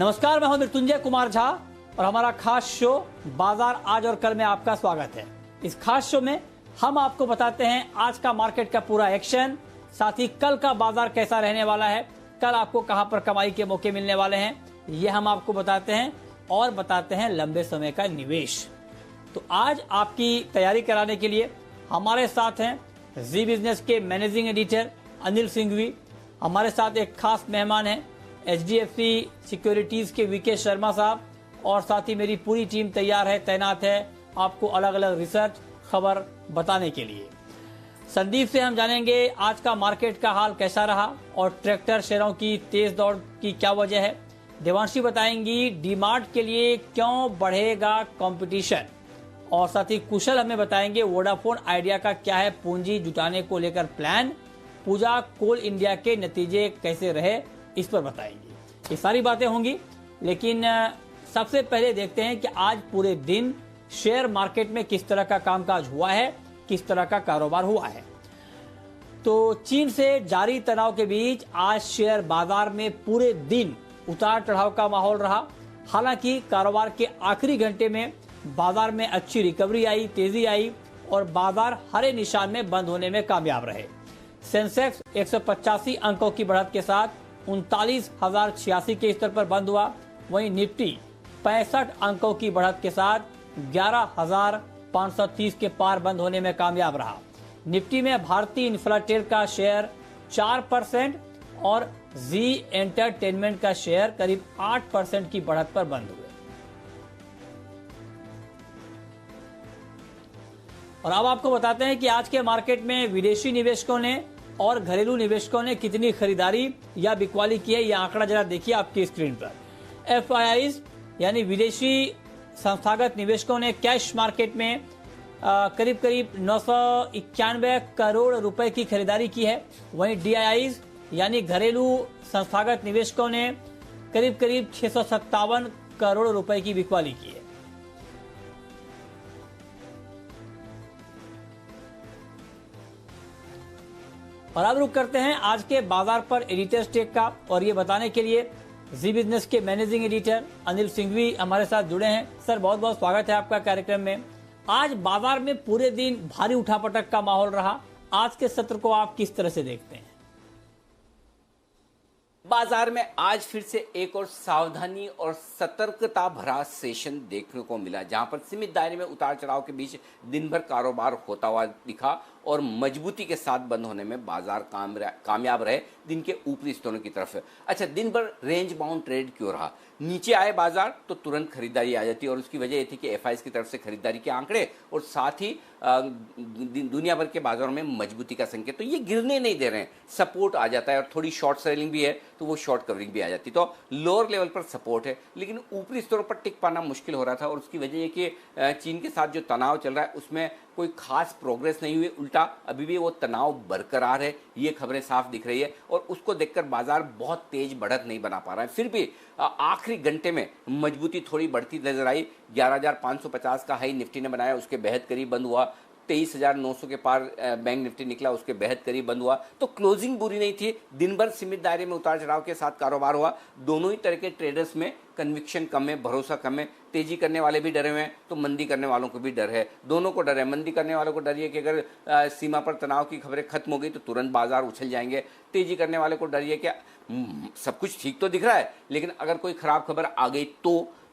नमस्कार, मैं हूं मृत्युंजय कुमार झा और हमारा खास शो बाजार आज और कल में आपका स्वागत है। इस खास शो में हम आपको बताते हैं आज का मार्केट का पूरा एक्शन, साथ ही कल का बाजार कैसा रहने वाला है, कल आपको कहां पर कमाई के मौके मिलने वाले हैं, ये हम आपको बताते हैं और बताते हैं लंबे समय का निवेश। तो आज आपकी तैयारी कराने के लिए हमारे साथ हैं जी बिजनेस के मैनेजिंग एडिटर अनिल सिंघवी। हमारे साथ एक खास मेहमान है HDFC सिक्योरिटीज के वीके शर्मा साहब, और साथ ही मेरी पूरी टीम तैयार है, तैनात है आपको अलग अलग रिसर्च खबर बताने के लिए। संदीप से हम जानेंगे आज का मार्केट का हाल कैसा रहा और ट्रैक्टर शेयरों की तेज दौड़ की क्या वजह है। देवांशी बताएंगी डीमार्ट के लिए क्यों बढ़ेगा कंपटीशन, और साथ ही कुशल हमें बताएंगे वोडाफोन आइडिया का क्या है पूंजी जुटाने को लेकर प्लान। पूजा कोल इंडिया के नतीजे कैसे रहे इस पर बताएंगे। ये सारी बातें होंगी, लेकिन सबसे पहले देखते हैं कि आज पूरे दिन शेयर मार्केट में किस तरह का कामकाज हुआ है, किस तरह का कारोबार हुआ है। तो चीन से जारी तनाव के बीच आज शेयर बाजार में पूरे दिन उतार चढ़ाव का माहौल रहा। हालांकि कारोबार के आखिरी घंटे में बाजार में अच्छी रिकवरी आई, तेजी आई और बाजार हरे निशान में बंद होने में कामयाब रहे। सेंसेक्स 185 अंकों की बढ़त के साथ 39,086 के स्तर पर बंद हुआ। वहीं निफ्टी 65 अंकों की बढ़त के साथ 11,530 के पार बंद होने में कामयाब रहा। निफ्टी में भारतीय इंफ्राटेल का शेयर 4% और जी एंटरटेनमेंट का शेयर करीब 8% की बढ़त पर बंद हुए। और अब आपको बताते हैं कि आज के मार्केट में विदेशी निवेशकों ने और घरेलू निवेशकों ने कितनी खरीदारी या बिकवाली की है। यह आंकड़ा जरा देखिए आपकी स्क्रीन पर। FIIs यानी विदेशी संस्थागत निवेशकों ने कैश मार्केट में करीब 991 करोड़ रुपए की खरीदारी की है। वहीं DIIs यानी घरेलू संस्थागत निवेशकों ने करीब 657 करोड़ रुपए की बिकवाली की है। और अब रुक करते हैं आज के बाजार पर एडिटर स्टेक का, और ये बताने के लिए जी बिजनेस के मैनेजिंग एडिटर अनिल सिंघवी हमारे साथ जुड़े हैं। सर, बहुत बहुत स्वागत है आपका कार्यक्रम में। आज बाजार में पूरे दिन भारी उठापटक का माहौल रहा, आज के सत्र को आप किस तरह से देखते हैं? बाजार में आज फिर से एक और सावधानी और सतर्कता भरा सेशन देखने को मिला, जहां पर सीमित दायरे में उतार चढ़ाव के बीच दिन भर कारोबार होता हुआ दिखा और मजबूती के साथ बंद होने में बाजार कामयाब रहे दिन के ऊपरी स्तरों की तरफ। अच्छा, दिन भर रेंज बाउंड ट्रेड क्यों रहा? नीचे आए बाजार तो तुरंत खरीदारी आ जाती है, और उसकी वजह यह थी कि FIs की तरफ से खरीदारी के आंकड़े और साथ ही दुनिया भर के बाजारों में मजबूती का संकेत, तो ये गिरने नहीं दे रहे हैं, सपोर्ट आ जाता है। और थोड़ी शॉर्ट सेलिंग भी है तो वो शॉर्ट कवरिंग भी आ जाती, तो लोअर लेवल पर सपोर्ट है, लेकिन ऊपरी स्तरों पर टिक पाना मुश्किल हो रहा था। और उसकी वजह ये कि चीन के साथ जो तनाव चल रहा है उसमें कोई खास प्रोग्रेस नहीं हुई, उल्टा अभी भी वो तनाव बरकरार है, ये खबरें साफ दिख रही है। और उसको देखकर बाजार बहुत तेज बढ़त नहीं बना पा रहा है। फिर भी आखिरी घंटे में मजबूती थोड़ी बढ़ती नजर आई। 11,550 का हाई निफ्टी ने बनाया, उसके बेहद करीब बंद हुआ। 23,900 के पार बैंक निफ्टी निकला, उसके बेहद करीब बंद हुआ। तो क्लोजिंग बुरी नहीं थी, दिन भर सीमित दायरे में उतार चढ़ाव के साथ कारोबार हुआ। दोनों ही तरह के ट्रेडर्स में कन्विक्शन कम है, भरोसा कम है। तेजी करने वाले भी डरे हुए हैं तो मंदी करने वालों को भी डर है, दोनों को डर है। मंदी करने वालों को डर है कि अगर सीमा पर तनाव की खबरें खत्म हो गई तो तुरंत बाजार उछल जाएंगे। तेजी करने वाले को डर है कि सब कुछ ठीक तो दिख रहा है, लेकिन अगर कोई खराब खबर आ गई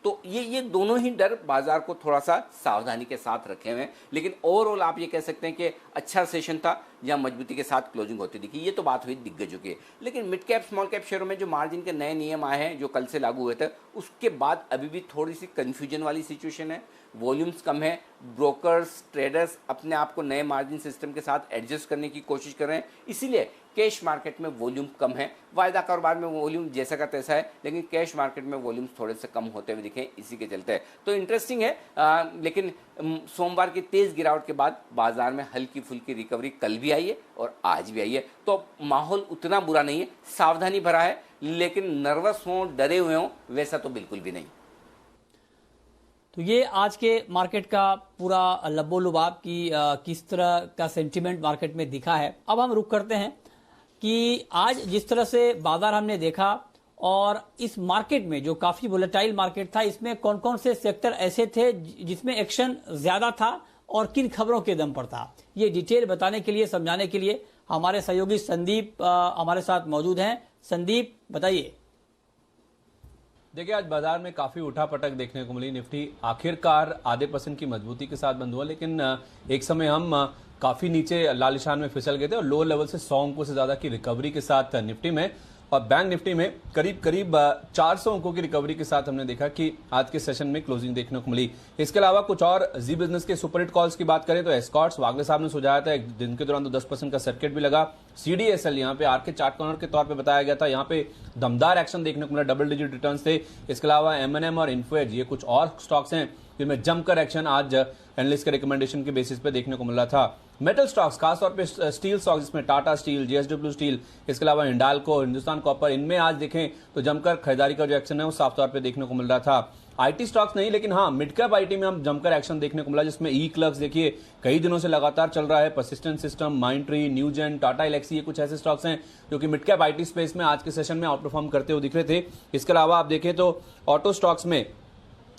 तो ये दोनों ही डर बाजार को थोड़ा सा सावधानी के साथ रखे हुए हैं। लेकिन ओवरऑल आप ये कह सकते हैं कि अच्छा सेशन था या मजबूती के साथ क्लोजिंग होती दिखी। ये तो बात हुई दिग्गजों की। लेकिन मिड कैप स्मॉल कैप शेयरों में जो मार्जिन के नए नियम आए हैं, जो कल से लागू हुए थे, उसके बाद अभी भी थोड़ी सी कंफ्यूजन वाली सिचुएशन है। वॉल्यूम्स कम है, ब्रोकर्स ट्रेडर्स अपने आप को नए मार्जिन सिस्टम के साथ एडजस्ट करने की कोशिश कर रहे हैं, इसीलिए कैश मार्केट में वॉल्यूम कम है। वायदा कारोबार में वॉल्यूम जैसा का तैसा है, लेकिन कैश मार्केट में वॉल्यूम्स थोड़े से कम होते हुए दिखे, इसी के चलते है। तो इंटरेस्टिंग है। लेकिन सोमवार की तेज गिरावट के बाद बाजार में हल्की फुल्की रिकवरी कल भी आई है और आज भी आई है। तो माहौल उतना बुरा नहीं है, सावधानी भरा है, लेकिन नर्वस हो, डरे हुए हो, वैसा तो बिल्कुल भी नहीं। तो ये आज के मार्केट का पूरा लबोलुबाब की किस तरह का सेंटीमेंट मार्केट में दिखा है। अब हम रुक करते हैं कि आज जिस तरह से बाजार हमने देखा और इस मार्केट में जो काफी वोलेटाइल मार्केट था, इसमें कौन कौन से सेक्टर ऐसे थे जिसमें एक्शन ज्यादा था और किन खबरों के दम पर था, ये डिटेल बताने के लिए, समझाने के लिए हमारे सहयोगी संदीप हमारे साथ मौजूद हैं। संदीप, बताइए। देखिए, आज बाजार में काफी उठापटक देखने को मिली। निफ्टी आखिरकार आधे % की मजबूती के साथ बंद हुआ, लेकिन एक समय हम काफी नीचे लाल निशान में फिसल गए थे और लो लेवल से 100 अंकों से ज्यादा की रिकवरी के साथ निफ्टी में और बैंक निफ्टी में करीब 400 अंकों की रिकवरी के साथ हमने देखा कि आज के सेशन में क्लोजिंग देखने को मिली। इसके अलावा कुछ और जी बिजनेस के सुपरहिट कॉल्स की बात करें तो एस्कॉर्ट्स, वागले साहब ने सुझाया था, एक दिन के दौरान तो 10% का सर्किट भी लगा। CDSL यहाँ पे आर के चार्ट कॉर्नर के तौर पे बताया गया था, यहाँ पे दमदार एक्शन देखने को मिला, डबल डिजिट रिटर्न्स थे। इसके अलावा M&M और इन्फोएज, ये कुछ और स्टॉक्स हैं जिनमें जमकर एक्शन आज एनालिस्ट के रिकमेंडेशन के बेसिस पे देखने को मिल रहा था। मेटल स्टॉक्स, खासतौर पे स्टील स्टॉक्स जिसमें टाटा स्टील, JSW स्टील, इसके अलावा हिंडाल्को, हिंदुस्तान कॉपर, इनमें आज देखें तो जमकर खरीदारी का जो एक्शन है वो साफ तौर पे देखने को मिल रहा था। IT स्टॉक्स नहीं, लेकिन हाँ, मिड कैप IT में हम जमकर एक्शन देखने को मिला, जिसमें E-क्लर्क्स देखिए कई दिनों से लगातार चल रहा है, persistent system, Mindtree, Newgen, Tata Elxsi, ये कुछ ऐसे स्टॉक्स हैं जो कि मिड कैप IT स्पेस में आज के सेशन में आउट परफॉर्म करते हुए दिख रहे थे। इसके अलावा आप देखें तो ऑटो स्टॉक्स में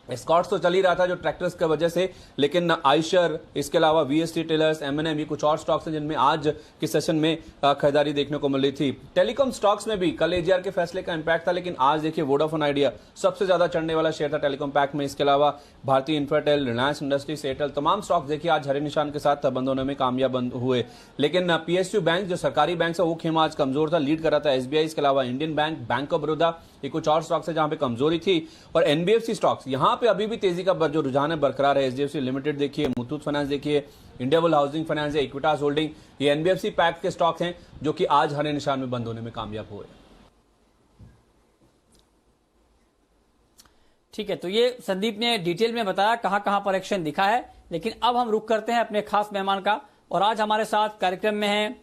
स्कॉट्स तो चल ही रहा था जो ट्रैक्टर्स की वजह से, लेकिन आइशर, इसके अलावा VST टेलर्स, M&M, ये कुछ और स्टॉक्स हैं जिनमें आज के सेशन में खरीदारी देखने को मिल रही थी। टेलीकॉम स्टॉक्स में भी कल AGR के फैसले का इंपैक्ट था, लेकिन आज देखिए वोडाफोन आइडिया सबसे ज्यादा चढ़ने वाला शेयर था टेलीकॉम पैक में। इसके अलावा भारतीय इंफ्राटेल, रिलायंस इंडस्ट्रीज, एयरटेल, तमाम स्टॉक्स देखिए आज हरे निशान के साथ बंद होने में कामयाब हुए। लेकिन PSU बैंक, जो सरकारी बैंक है, वो खेमा आज कमजोर था, लीड कर रहा था SBI, इसके अलावा Indian bank, bank of Baroda, ये कुछ और स्टॉक्स है जहां पे कमजोरी थी। और NBFC स्टॉक्स, यहां पे अभी भी तेजी का जो रुझान है बरकरार है। SDFC लिमिटेड देखिए, मुथूट फाइनेंस देखिए, इंडियाबुल हाउसिंग फाइनेंस है, इक्विटास होल्डिंग, ये NBFC पैक के स्टॉक हैं जो कि आज हरे निशान में बंद होने में कामयाब हुए। ठीक है, तो ये संदीप ने डिटेल में बताया कहां कहां पर एक्शन दिखा है। लेकिन अब हम रुक करते हैं अपने खास मेहमान का, और आज हमारे साथ कार्यक्रम में हैं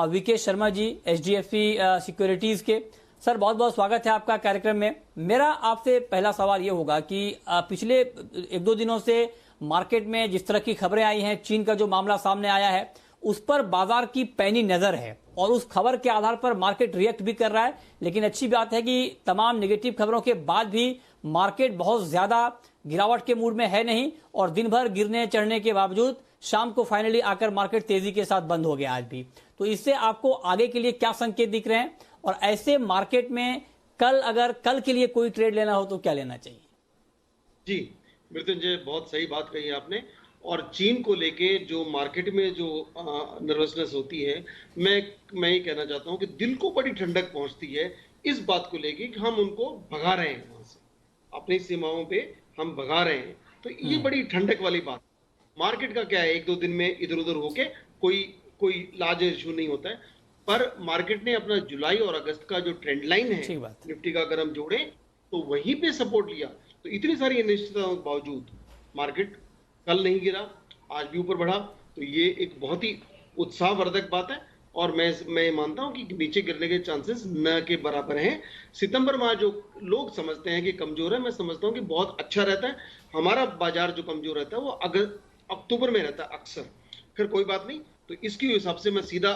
VK Sharma ji, HDFC securities के। सर, बहुत बहुत स्वागत है आपका कार्यक्रम में। मेरा आपसे पहला सवाल ये होगा कि पिछले 1-2 दिनों से मार्केट में जिस तरह की खबरें आई हैं, चीन का जो मामला सामने आया है, उस पर बाजार की पैनी नजर है और उस खबर के आधार पर मार्केट रिएक्ट भी कर रहा है। लेकिन अच्छी बात है कि तमाम नेगेटिव खबरों के बाद भी मार्केट बहुत ज्यादा गिरावट के मूड में है नहीं, और दिन भर गिरने चढ़ने के बावजूद शाम को फाइनली आकर मार्केट तेजी के साथ बंद हो गया आज भी। तो इससे आपको आगे के लिए क्या संकेत दिख रहे हैं, और ऐसे मार्केट में अगर कल के लिए कोई ट्रेड लेना हो तो क्या लेना चाहिए? जी मृत्युंजय, बहुत सही बात कही आपने। और चीन को लेके जो मार्केट में जो नर्वसनेस होती है, मैं ये कहना चाहता हूं कि दिल को बड़ी ठंडक पहुंचती है इस बात को लेके कि हम उनको भगा रहे हैं, वहां से अपनी सीमाओं पे हम भगा रहे हैं। तो ये बड़ी ठंडक वाली बात। मार्केट का क्या है, 1-2 दिन में इधर उधर होके कोई लार्ज इशू नहीं होता है, पर मार्केट ने अपना जुलाई और अगस्त का जो ट्रेंड लाइन है निफ्टी का अगर हम जोड़े तो वहीं पे सपोर्ट लिया। तो इतनी सारी अनिश्चितताओं के बावजूद मार्केट कल नहीं गिरा, आज भी ऊपर बढ़ा। तो ये एक बहुत ही उत्साहवर्धक बात है, और मैं मानता हूं कि नीचे गिरने के चांसेस न के बराबर हैं। सितंबर माह जो लोग समझते हैं कि कमजोर है, मैं समझता हूं कि बहुत अच्छा रहता है। हमारा बाजार जो कमजोर रहता है वो अक्टूबर में रहता है अक्सर। फिर कोई बात नहीं, तो इसके हिसाब से मैं सीधा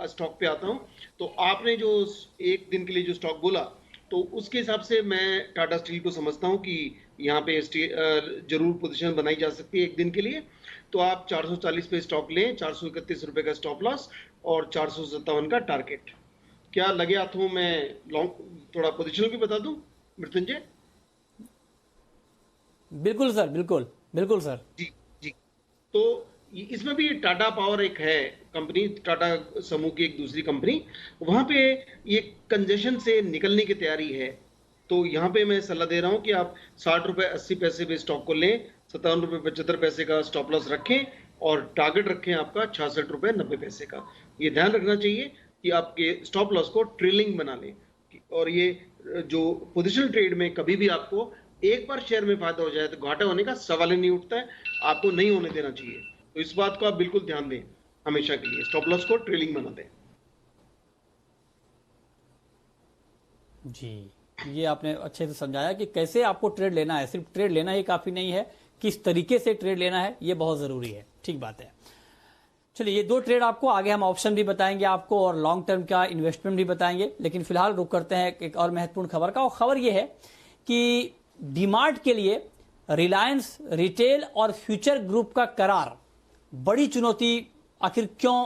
स्टॉक पे आता हूं। तो आपने जो एक दिन के लिए जो स्टॉक बोला, तो उसके हिसाब से मैं टाटा स्टील को समझता हूं कि यहाँ पे जरूर पोजीशन बनाई जा सकती है एक दिन के लिए। तो आप 440 पे स्टॉक लें, 431 रुपए का स्टॉप लॉस और 457 का टारगेट। क्या लगे हाथों? मैं लॉन्ग थोड़ा पोजीशन भी बता दूं मृत्युंजय? बिल्कुल सर, बिल्कुल सर। जी। तो इसमें भी टाटा पावर एक है कंपनी, टाटा समूह की एक दूसरी कंपनी, वहां पे ये कंजेशन से निकलने की तैयारी है। तो यहाँ पे मैं सलाह दे रहा हूं कि आप 60 रुपए 80 पैसे पे स्टॉक को लें, 57 रुपए 75 पैसे का स्टॉप लॉस रखें और टारगेट रखें आपका 66 रुपए 90 पैसे का। ये ध्यान रखना चाहिए कि आपके स्टॉप लॉस को ट्रेलिंग बना लें, और ये जो पोजिशनल ट्रेड में कभी भी आपको एक बार शेयर में फायदा हो जाए तो घाटा होने का सवाल ही नहीं उठता है, आपको नहीं होने देना चाहिए। तो इस बात को आप बिल्कुल ध्यान दें, हमेशा के लिए स्टॉप लॉस को ट्रेलिंग बना दें। जी, ये आपने अच्छे से समझाया कि कैसे आपको ट्रेड लेना है। सिर्फ ट्रेड लेना ही काफी नहीं है, किस तरीके से ट्रेड लेना है ये बहुत जरूरी है। ठीक बात है। चलिए, ये दो ट्रेड आपको आगे हम ऑप्शन भी बताएंगे आपको और लॉन्ग टर्म का इन्वेस्टमेंट भी बताएंगे, लेकिन फिलहाल रुक करते हैं एक और महत्वपूर्ण खबर का। और खबर ये है कि डीमार्ट के लिए रिलायंस रिटेल और फ्यूचर ग्रुप का करार बड़ी चुनौती आखिर क्यों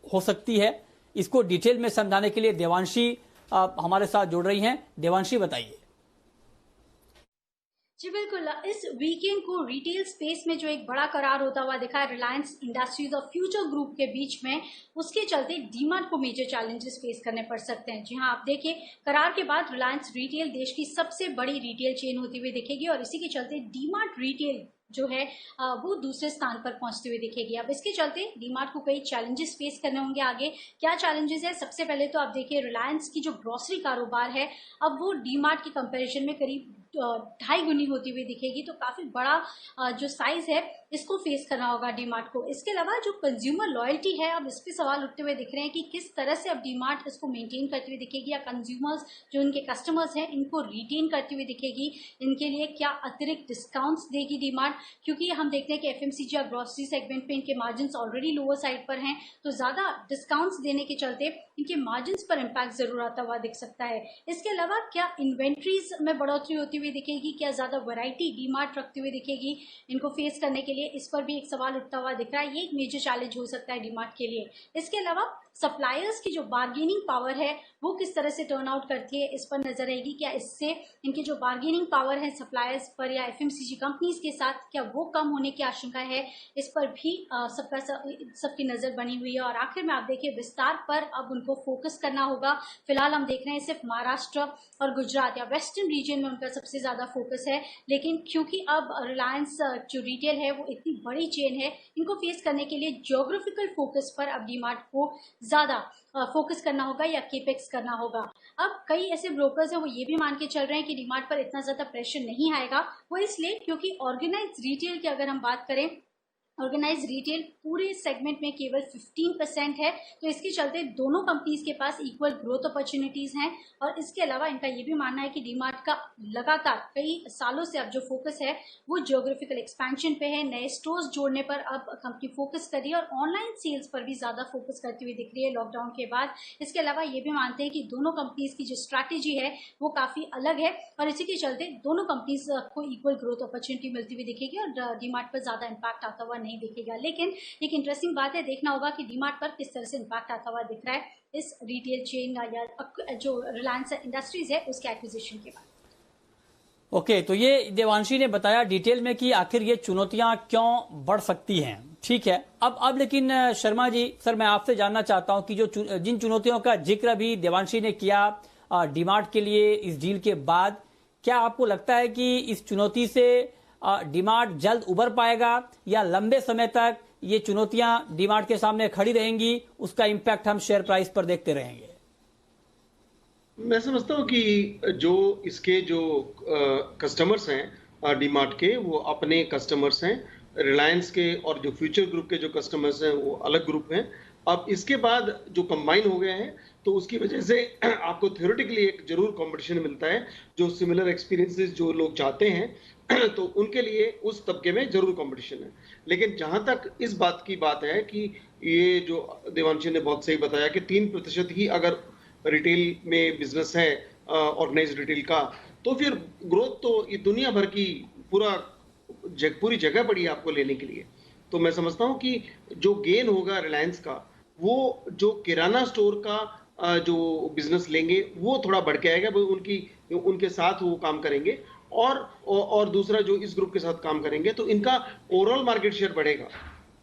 हो सकती है, इसको डिटेल में समझाने के लिए देवांशी हमारे साथ जुड़ रही हैं। देवांशी, बताइए। जी बिल्कुल, इस वीकेंड को रिटेल स्पेस में जो एक बड़ा करार होता हुआ दिखा है रिलायंस इंडस्ट्रीज और फ्यूचर ग्रुप के बीच में, उसके चलते डीमार्ट को मेजर चैलेंजेस फेस करने पड़ सकते हैं। जी हाँ, आप देखिए, करार के बाद रिलायंस रिटेल देश की सबसे बड़ी रिटेल चेन होती हुई दिखेगी और इसी के चलते डीमार्ट रिटेल जो है वो दूसरे स्थान पर पहुंचते हुए दिखेगी। अब इसके चलते डीमार्ट को कई चैलेंजेस फेस करने होंगे आगे। क्या चैलेंजेस है? सबसे पहले तो आप देखिए, रिलायंस की जो ग्रोसरी कारोबार है अब वो डीमार्ट की कंपैरिजन में करीब 2.5 गुनी होती हुई दिखेगी, तो काफी बड़ा जो साइज है इसको फेस करना होगा डीमार्ट को। इसके अलावा जो कंज्यूमर लॉयल्टी है, अब इस पे सवाल उठते हुए दिख रहे हैं कि किस तरह से अब डीमार्ट इसको मेंटेन करती हुई दिखेगी, या कंज्यूमर्स जो उनके कस्टमर्स हैं इनको रिटेन करती हुई दिखेगी। इनके लिए क्या अतिरिक्त डिस्काउंट्स देगी डीमार्ट, क्योंकि हम देखते हैं कि एफएमसीजी या ग्रोसरी सेगमेंट में इनके मार्जिन ऑलरेडी लोअर साइड पर हैं, तो ज्यादा डिस्काउंट्स देने के चलते इनके मार्जिन पर इम्पैक्ट जरूर आता हुआ दिख सकता है। इसके अलावा क्या इन्वेंट्रीज में बढ़ोतरी होती हुई दिखेगी, क्या ज्यादा वैरायटी डीमार्ट रखते हुए दिखेगी इनको फेस करने के लिए, इस पर भी एक सवाल उठता हुआ दिख रहा है। ये एक मेजर चैलेंज हो सकता है डीमार्ट के लिए। इसके अलावा सप्लायर्स की जो बार्गेनिंग पावर है वो किस तरह से टर्न आउट करती है, इस पर नजर रहेगी। क्या इससे इनकी जो बार्गेनिंग पावर है सप्लायर्स पर या एफएमसीजी कंपनीज के साथ, क्या वो कम होने की आशंका है, इस पर भी सबकी नजर बनी हुई है। और आखिर में आप देखिए, विस्तार पर अब उनको फोकस करना होगा। फिलहाल हम देख रहे हैं सिर्फ महाराष्ट्र और गुजरात या वेस्टर्न रीजन में उनका सबसे ज्यादा फोकस है, लेकिन क्योंकि अब रिलायंस जो रिटेल है वो इतनी बड़ी चेन है, इनको फेस करने के लिए ज्योग्राफिकल फोकस पर अब डीमार्ट को ज्यादा फोकस करना होगा या केपेक्स करना होगा। अब कई ऐसे ब्रोकर्स हैं वो ये भी मान के चल रहे हैं कि डीमार्ट पर इतना ज्यादा प्रेशर नहीं आएगा। वो इसलिए क्योंकि ऑर्गेनाइज रिटेल की अगर हम बात करें, ऑर्गेनाइज रिटेल पूरे सेगमेंट में केवल 15% है, तो इसके चलते दोनों कंपनीज के पास इक्वल ग्रोथ अपॉर्चुनिटीज हैं। और इसके अलावा इनका ये भी मानना है कि डीमार्ट का लगातार कई सालों से अब जो फोकस है वो ज्योग्राफिकल एक्सपेंशन पे है, नए स्टोर्स जोड़ने पर अब कंपनी फोकस कर रही है और ऑनलाइन सेल्स पर भी ज्यादा फोकस करती हुई दिख रही है लॉकडाउन के बाद। इसके अलावा ये भी मानते हैं कि दोनों कंपनीज की जो स्ट्रैटेजी है वो काफी अलग है और इसी के चलते दोनों कंपनीज को इक्वल ग्रोथ अपॉर्चुनिटी मिलती हुई दिखेगी और डीमार्ट पर ज्यादा इम्पैक्ट आता हुआ नहीं दिखेगा। लेकिन एक इंटरेस्टिंग बात है, देखना होगा कि डीमार्ट पर किस तरह से इम्पैक्ट आता हुआ दिख रहा है इस रिटेल चेन या जो रिलायंस इंडस्ट्रीज है उसके एक्विजिशन के बाद। ओके, तो ये देवांशी ने बताया डिटेल में कि आखिर ये चुनौतियां क्यों बढ़ सकती हैं। ठीक है, अब लेकिन शर्मा जी, सर मैं आपसे जानना चाहता हूं कि जो जिन चुनौतियों का जिक्र भी देवांशी ने किया डीमार्ट के लिए इस डील के बाद, क्या आपको लगता है कि इस चुनौती से डीमार्ट जल्द उबर पाएगा या लंबे समय तक ये चुनौतियां डीमार्ट के सामने खड़ी रहेंगी, उसका इंपैक्ट हम शेयर प्राइस पर देखते रहेंगे? मैं समझता हूँ कि जो इसके जो कस्टमर्स हैं डीमार्ट के, वो अपने कस्टमर्स हैं। रिलायंस के और जो फ्यूचर ग्रुप के जो कस्टमर्स हैं वो अलग ग्रुप हैं। अब इसके बाद जो कंबाइन हो गए हैं तो उसकी वजह से आपको थ्योरेटिकली एक जरूर कंपटीशन मिलता है। जो सिमिलर एक्सपीरियंसेस जो लोग चाहते हैं तो उनके लिए उस तबके में जरूर कंपटीशन है। लेकिन जहां तक इस बात की बात है कि ये जो देवांशी ने बहुत सही बताया कि 3% ही अगर रिटेल में बिजनेस है ऑर्गेनाइज रिटेल का, तो फिर ग्रोथ तो ये दुनिया भर की पूरी जगह पड़ी है आपको लेने के लिए। तो मैं समझता हूं कि जो गेन होगा रिलायंस का, वो जो किराना स्टोर का जो बिजनेस लेंगे वो थोड़ा बढ़ के आएगा, वो उनके साथ वो काम करेंगे और दूसरा जो इस ग्रुप के साथ काम करेंगे तो इनका ओवरऑल मार्केट शेयर बढ़ेगा,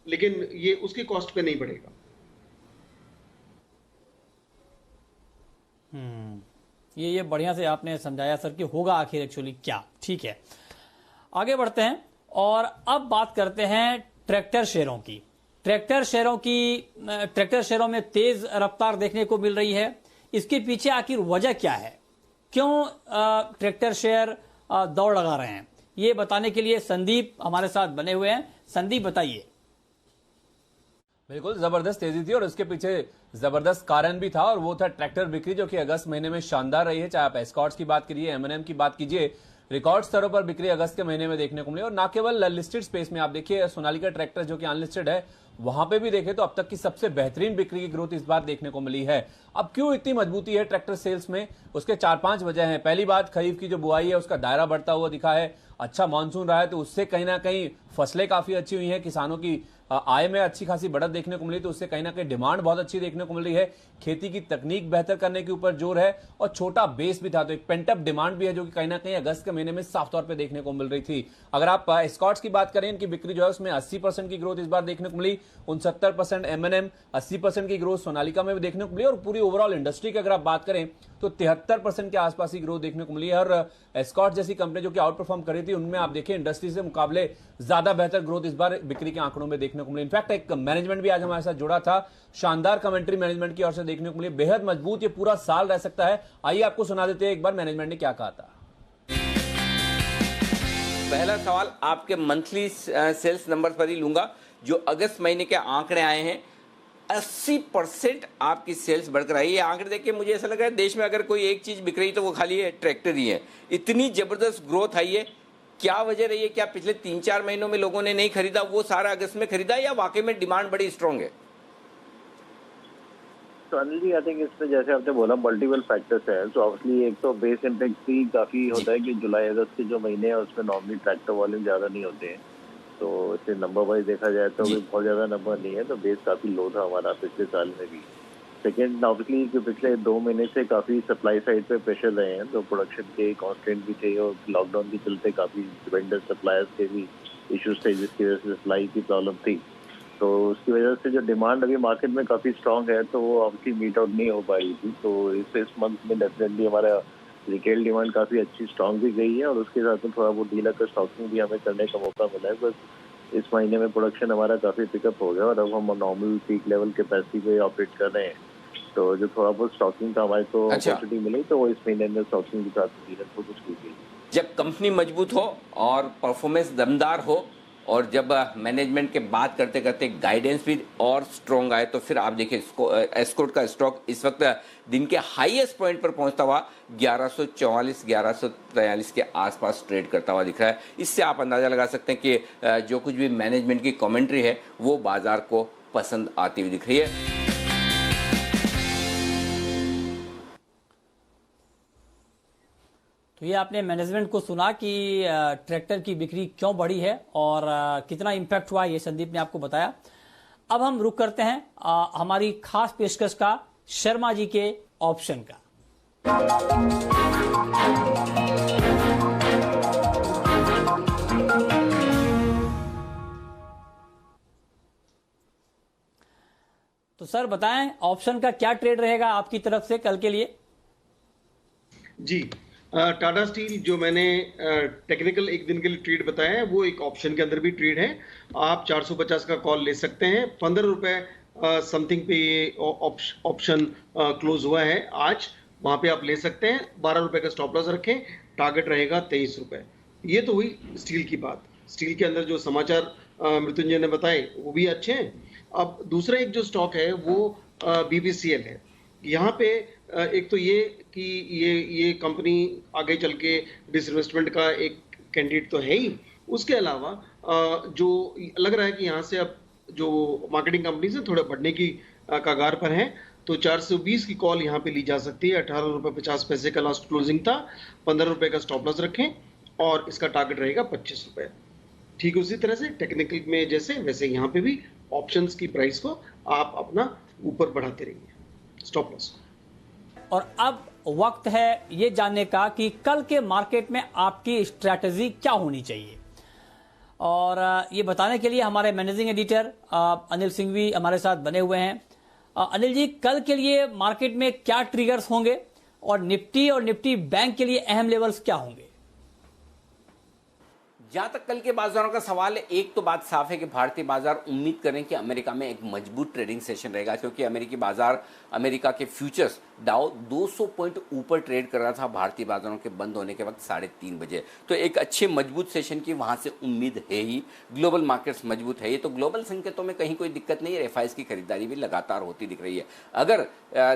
लेकिन ये उसके कॉस्ट पे नहीं बढ़ेगा। ये बढ़िया से आपने समझाया सर कि होगा आखिर एक्चुअली क्या। ठीक है, आगे बढ़ते हैं और अब बात करते हैं ट्रैक्टर शेयरों की। ट्रैक्टर शेयरों में तेज रफ्तार देखने को मिल रही है। इसके पीछे आखिर वजह क्या है, क्यों ट्रैक्टर शेयर दौड़ लगा रहे हैं, ये बताने के लिए संदीप हमारे साथ बने हुए हैं। संदीप, बताइए। बिल्कुल जबरदस्त तेजी थी और इसके पीछे जबरदस्त कारण भी था और वो था ट्रैक्टर बिक्री, जो कि अगस्त महीने में शानदार रही है। चाहे आप एस्कॉर्ट्स की बात करिए, M&M की बात कीजिए, रिकॉर्ड स्तरों पर बिक्री अगस्त के महीने में देखने को मिली। और ना केवल लिस्टेड स्पेस में, आप देखिए सोनालिका ट्रैक्टर जो कि अनलिस्टेड है, वहां पे भी देखें तो अब तक की सबसे बेहतरीन बिक्री की ग्रोथ इस बार देखने को मिली है। अब क्यों इतनी मजबूती है ट्रैक्टर सेल्स में, उसके 4-5 वजह हैं। पहली बात, खरीफ की जो बुआई है उसका दायरा बढ़ता हुआ दिखा है। अच्छा मानसून रहा है तो उससे कहीं ना कहीं फसलें काफी अच्छी हुई हैं, किसानों की आय में अच्छी खासी बढ़त देखने को मिली, तो उससे कहीं ना कहीं डिमांड बहुत अच्छी देखने को मिल रही है। खेती की तकनीक बेहतर करने के ऊपर जोर है और छोटा बेस भी था, तो एक पेंटअप डिमांड भी है जो कि कहीं ना कहीं अगस्त के महीने में साफ तौर पे देखने को मिल रही थी। अगर आप एस्कॉर्ट्स की बात करें, इनकी बिक्री जो है उसमें 80% की ग्रोथ इस बार देखने को मिली, 69% M&M, 80% की ग्रोथ सोनालिका में भी देखने को मिली। और पूरी ओवरऑल इंडस्ट्री की अगर आप बात करें तो 73% के आसपास की ग्रोथ देखने को मिली है। और एस्कॉर्ट जैसी कंपनी जो कि आउट परफॉर्म कर रही थी, उनमें आप देखिए इंडस्ट्री से मुकाबले ज्यादा बेहतर ग्रोथ इस बार बिक्री के आंकड़ों में देखने को मिली। इनफैक्ट एक मैनेजमेंट भी आज हमारे साथ जुड़ा था, शानदार कमेंट्री मैनेजमेंट की ओर से देखने को मिली। बेहद मजबूत ये पूरा साल रह सकता है। आइए आपको सुना देते हैं एक बार मैनेजमेंट ने क्या कहा था। पहला सवाल आपके मंथली सेल्स नंबर पर ही लूंगा। जो अगस्त महीने के आंकड़े आए हैं, 80% आपकी सेल्स बढ़कर आई है। आंकड़े देख के मुझे ऐसा लग रहा है देश में अगर कोई एक चीज बिक रही तो वो खाली है ट्रैक्टर ही है। इतनी जबरदस्त ग्रोथ आई है, क्या वजह रही है? क्या पिछले 3-4 महीनों में लोगों ने नहीं खरीदा, वो सारा अगस्त में खरीदा, या वाकई में डिमांड बड़ी स्ट्रांग है? तो अनिल जी, आई थिंक इसमें जैसे आपने बोला मल्टीपल फैक्टर्स है। तो ऑब्वियसली एक तो बेस इम्पैक्ट भी काफी होता है कि जुलाई अगस्त के जो महीने हैं उसमें नॉर्मली ट्रैक्टर वॉल्यूम ज्यादा नहीं होते हैं, तो इसे नंबर वाइज देखा जाए तो भी बहुत ज्यादा नंबर नहीं है, तो बेस काफी लो था हमारा पिछले साल में भी। सेकेंड, ऑब्वियसली जो पिछले 2 महीने से काफी सप्लाई साइड पे प्रेशर रहे हैं, तो प्रोडक्शन के कॉन्स्टेंट भी थे और लॉकडाउन के चलते काफी वेंडर सप्लायर्स के भी इश्यूज थे जिसकी वजह से सप्लाई की प्रॉब्लम थी। तो उसकी वजह से जो डिमांड अभी मार्केट में काफी स्ट्रांग है, तो वो ऑब्वियसली मीट आउट नहीं हो पा रही थी। तो इस मंथ में डेफिनेटली हमारा रिटेल डिमांड काफी अच्छी स्ट्रांग भी गई है और उसके साथ में थोड़ा बहुत डीलर का स्टॉकिंग भी हमें करने का मौका मिला है। बस इस महीने में प्रोडक्शन हमारा काफी पिकअप हो गया और अब हम नॉर्मल पीक लेवल कैपेसिटी पे ऑपरेट कर रहे हैं। तो जो थोड़ा बहुत स्टॉकिंग का हमारे को अपॉर्चुनिटी मिली, तो वो इस महीने में स्टॉकिंग के साथ डीलर को कुछ की गई। जब कंपनी मजबूत हो और परफॉर्मेंस दमदार हो और जब मैनेजमेंट के बात करते करते गाइडेंस भी और स्ट्रॉन्ग आए, तो फिर आप देखिए एस्कॉर्ट का स्टॉक इस वक्त दिन के हाईएस्ट पॉइंट पर पहुंचता हुआ 1144 1143 के आसपास ट्रेड करता हुआ दिख रहा है। इससे आप अंदाजा लगा सकते हैं कि जो कुछ भी मैनेजमेंट की कमेंट्री है वो बाजार को पसंद आती हुई दिख रही है। तो ये आपने मैनेजमेंट को सुना कि ट्रैक्टर की बिक्री क्यों बढ़ी है और कितना इम्पैक्ट हुआ, ये संदीप ने आपको बताया। अब हम रुक करते हैं हमारी खास पेशकश का, शर्मा जी के ऑप्शन का। तो सर बताएं, ऑप्शन का क्या ट्रेड रहेगा आपकी तरफ से कल के लिए? जी, टाटा स्टील जो मैंने टेक्निकल एक दिन के लिए ट्रेड बताया है, वो एक ऑप्शन के अंदर भी ट्रेड है। आप 450 का कॉल ले सकते हैं। 15 रुपए समथिंग पे ये ऑप्शन क्लोज हुआ है आज, वहां पे आप ले सकते हैं। 12 रुपए का स्टॉप लॉस रखें, टारगेट रहेगा 23 रुपए। ये तो हुई स्टील की बात। स्टील के अंदर जो समाचार मृत्युंजय ने बताए वो भी अच्छे हैं। अब दूसरा एक जो स्टॉक है वो BPCL है। यहाँ पे एक तो ये कि ये कंपनी आगे चल के डिसइन्वेस्टमेंट का एक कैंडिडेट तो है ही, उसके अलावा जो लग रहा है कि यहाँ से अब जो मार्केटिंग कंपनीज है थोड़ा बढ़ने की कगार पर है, तो 420 की कॉल यहाँ पे ली जा सकती है। 18 रुपए 50 पैसे का लास्ट क्लोजिंग था। 15 रुपए का स्टॉप लॉस रखें और इसका टारगेट रहेगा 25 रुपए। ठीक उसी तरह से टेक्निकल में जैसे वैसे यहाँ पे भी ऑप्शंस की प्राइस को आप अपना ऊपर बढ़ाते रहिए स्टॉप लॉस। और अब वक्त है ये जानने का कि कल के मार्केट में आपकी स्ट्रैटेजी क्या होनी चाहिए, और ये बताने के लिए हमारे मैनेजिंग एडिटर अनिल सिंघवी हमारे साथ बने हुए हैं। अनिल जी, कल के लिए मार्केट में क्या ट्रिगर्स होंगे और निफ्टी बैंक के लिए अहम लेवल्स क्या होंगे? जहां तक कल के बाजारों का सवाल है, एक तो बात साफ है कि भारतीय बाजार उम्मीद करें कि अमेरिका में एक मजबूत ट्रेडिंग सेशन रहेगा, क्योंकि अमेरिकी बाजार, अमेरिका के फ्यूचर्स डाउ 200 पॉइंट ऊपर ट्रेड कर रहा था भारतीय बाजारों के बंद होने के वक्त 3:30 बजे। तो एक अच्छे मजबूत सेशन की वहां से उम्मीद है ही। ग्लोबल मार्केट्स मजबूत है, ये तो ग्लोबल संकेतों में कहीं कोई दिक्कत नहीं है। एफआईएस की खरीदारी भी लगातार होती दिख रही है। अगर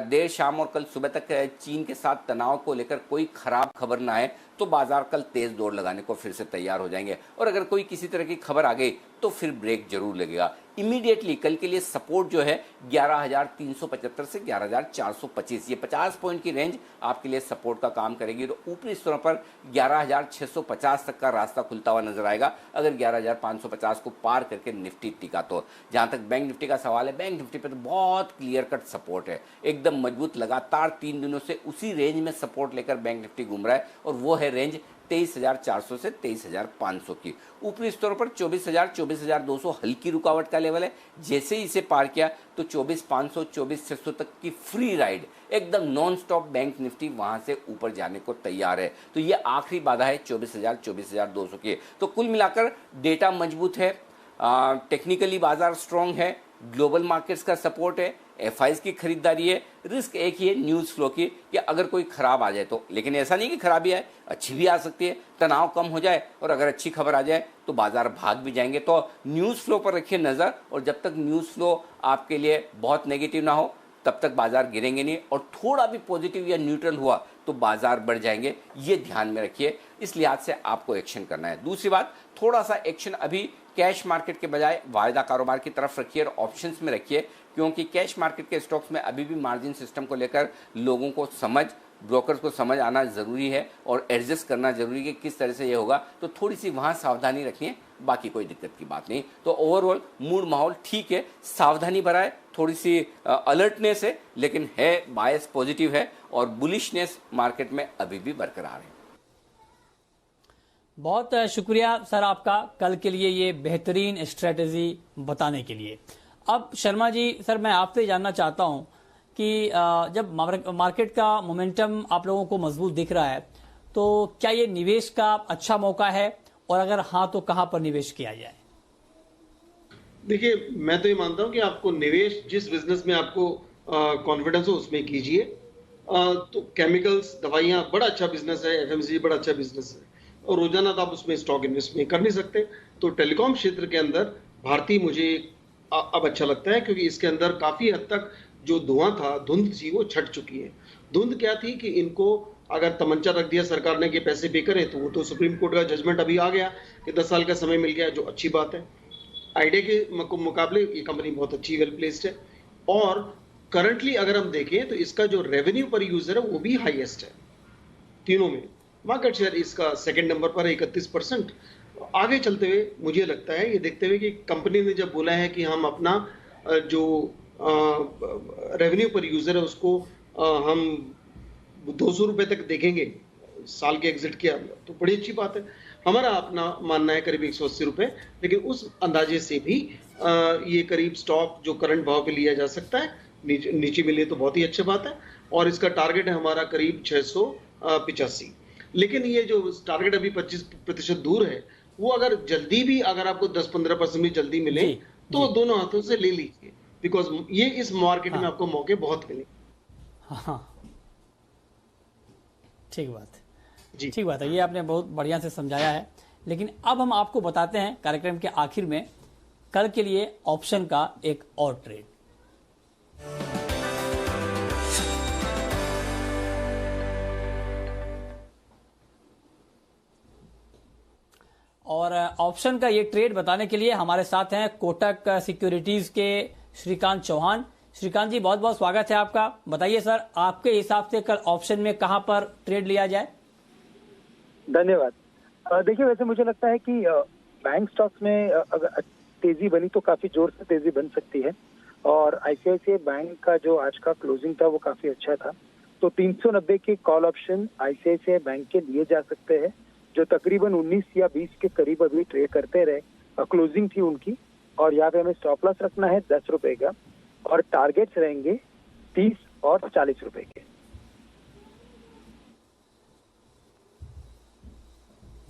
देर शाम और कल सुबह तक चीन के साथ तनाव को लेकर कोई खराब खबर ना आए तो बाजार कल तेज दौड़ लगाने को फिर से तैयार हो जाएंगे। और अगर कोई किसी तरह की खबर आ गई तो फिर ब्रेक जरूर लगेगा। इमीडिएटली कल के लिए सपोर्ट जो है 11,375 से 11,425, ये 50 पॉइंट की रेंज आपके लिए सपोर्ट का काम करेगी। तो ऊपरी स्तरों पर 11,650 तक का रास्ता खुलता हुआ नजर आएगा अगर 11,550 को पार करके निफ्टी टिका तो। जहां तक बैंक निफ्टी का सवाल है, बैंक निफ्टी पे तो बहुत क्लियर कट सपोर्ट है, एकदम मजबूत। लगातार 3 दिनों से उसी रेंज में सपोर्ट लेकर बैंक निफ्टी घूम रहा है और वो है रेंज 23,400 से 23,500 की। ऊपरी स्तरों पर 24,000, 24,200 हल्की रुकावट का लेवल है। जैसे ही इसे पार किया तो 24,500, 24,600 तक की फ्री राइड, एकदम नॉन स्टॉप बैंक निफ्टी वहां से ऊपर जाने को तैयार है। तो ये आखिरी बाधा है 24,000, 24,200 की। तो कुल मिलाकर डेटा मजबूत है, टेक्निकली बाजार स्ट्रांग है, ग्लोबल मार्केट्स का सपोर्ट है, एफआईज की खरीदारी है। रिस्क एक ही है न्यूज़ फ्लो की कि अगर कोई खराब आ जाए तो, लेकिन ऐसा नहीं कि खराबी आए, अच्छी भी आ सकती है, तनाव कम हो जाए और अगर अच्छी खबर आ जाए तो बाजार भाग भी जाएंगे। तो न्यूज़ फ्लो पर रखिए नज़र, और जब तक न्यूज़ फ्लो आपके लिए बहुत नेगेटिव ना हो तब तक बाजार गिरेंगे नहीं, और थोड़ा भी पॉजिटिव या न्यूट्रल हुआ तो बाजार बढ़ जाएंगे, ये ध्यान में रखिए। इस लिहाज से आपको एक्शन करना है। दूसरी बात, थोड़ा सा एक्शन अभी कैश मार्केट के बजाय वायदा कारोबार की तरफ रखिए और ऑप्शंस में रखिए, क्योंकि कैश मार्केट के स्टॉक्स में अभी भी मार्जिन सिस्टम को लेकर लोगों को समझ, ब्रोकर्स को समझ आना जरूरी है और एडजस्ट करना जरूरी है कि किस तरह से ये होगा। तो थोड़ी सी वहां सावधानी रखिए, बाकी कोई दिक्कत की बात नहीं। तो ओवरऑल मूड माहौल ठीक है, सावधानी भरा है, थोड़ी सी अलर्टनेस है, लेकिन है बायस पॉजिटिव है और बुलिशनेस मार्केट में अभी भी बरकरार है। बहुत शुक्रिया सर आपका कल के लिए ये बेहतरीन स्ट्रेटेजी बताने के लिए। अब शर्मा जी सर, मैं आपसे जानना चाहता हूं कि जब मार्केट का मोमेंटम आप लोगों को मजबूत दिख रहा है तो क्या ये निवेश का अच्छा मौका है, और अगर हाँ तो कहां पर निवेश किया जाए? देखिए, मैं तो ये मानता हूं कि आपको निवेश जिस बिजनेस में आपको कॉन्फिडेंस हो उसमें कीजिए। तो केमिकल्स, दवाइयां बड़ा अच्छा बिजनेस है, एफएमसीजी बड़ा अच्छा बिजनेस है, और रोजाना तो आप उसमें स्टॉक इन्वेस्ट नहीं कर नहीं सकते। तो टेलीकॉम क्षेत्र के अंदर भारती मुझे अब अच्छा लगता है, क्योंकि इसके अंदर काफी हद तक जो धुआं था, धुंध थी, वो छट चुकी है। धुंध क्या थी कि इनको अगर तमंचा रख दिया सरकार ने कि पैसे पे करें, तो वो तो सुप्रीम कोर्ट का जजमेंट अभी आ गया कि 10 साल का समय मिल गया, जो अच्छी बात है। आइडिया के मुकाबले ये कंपनी बहुत अच्छी, वेल प्लेस्ड है, और करंटली अगर हम देखें तो इसका जो रेवेन्यू पर यूजर है वो भी हाईएस्ट है तीनों में। मार्केट शेयर इसका सेकंड नंबर पर है 31%। आगे चलते हुए मुझे लगता है, ये देखते हुए कि कंपनी ने जब बोला है कि हम अपना जो रेवेन्यू पर यूजर है उसको हम 200 रुपए तक देखेंगे साल के एग्जिट किया, तो बड़ी अच्छी बात है। हमारा अपना मानना है करीब 180 रुपए, लेकिन उस अंदाजे से भी ये करीब स्टॉक जो करंट भाव पे लिया जा सकता है, नीचे मिले तो बहुत ही अच्छी बात है। और इसका टारगेट है हमारा करीब 685। लेकिन ये जो टारगेट अभी 25% दूर है, वो अगर जल्दी भी, अगर आपको 10-15% भी जल्दी मिले तो दोनों हाथों से ले लीजिए, बिकॉज ये इस मार्केट में आपको मौके बहुत मिले। हाँ, ठीक बात है, ठीक बात है, ये आपने बहुत बढ़िया से समझाया है। लेकिन अब हम आपको बताते हैं कार्यक्रम के आखिर में कल के लिए ऑप्शन का एक और ट्रेड। और ऑप्शन का ये ट्रेड बताने के लिए हमारे साथ हैं कोटक सिक्योरिटीज के श्रीकांत चौहान। श्रीकांत जी, बहुत बहुत स्वागत है आपका। बताइए सर, आपके हिसाब से कल ऑप्शन में कहां पर ट्रेड लिया जाए? धन्यवाद। देखिए, वैसे मुझे लगता है कि बैंक स्टॉक्स में अगर तेजी बनी तो काफी जोर से तेजी बन सकती है, और आईसीआईसीआई बैंक का जो आज का क्लोजिंग था वो काफी अच्छा था। तो 390 के कॉल ऑप्शन आईसीआईसीआई बैंक के लिए जा सकते हैं, जो तकरीबन 19 या 20 के करीब अभी ट्रेड करते रहे, क्लोजिंग थी उनकी। और यहाँ पे हमें स्टॉप लॉस रखना है 10 रुपए का, और टारगेट्स रहेंगे 30 और 40 रुपए के।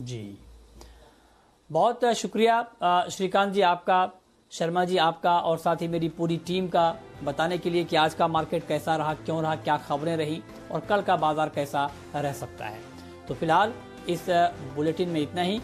जी, बहुत शुक्रिया श्रीकांत जी आपका, शर्मा जी आपका, और साथ ही मेरी पूरी टीम का बताने के लिए कि आज का मार्केट कैसा रहा, क्यों रहा, क्या खबरें रही और कल का बाजार कैसा रह सकता है। तो फिलहाल इस बुलेटिन में इतना ही।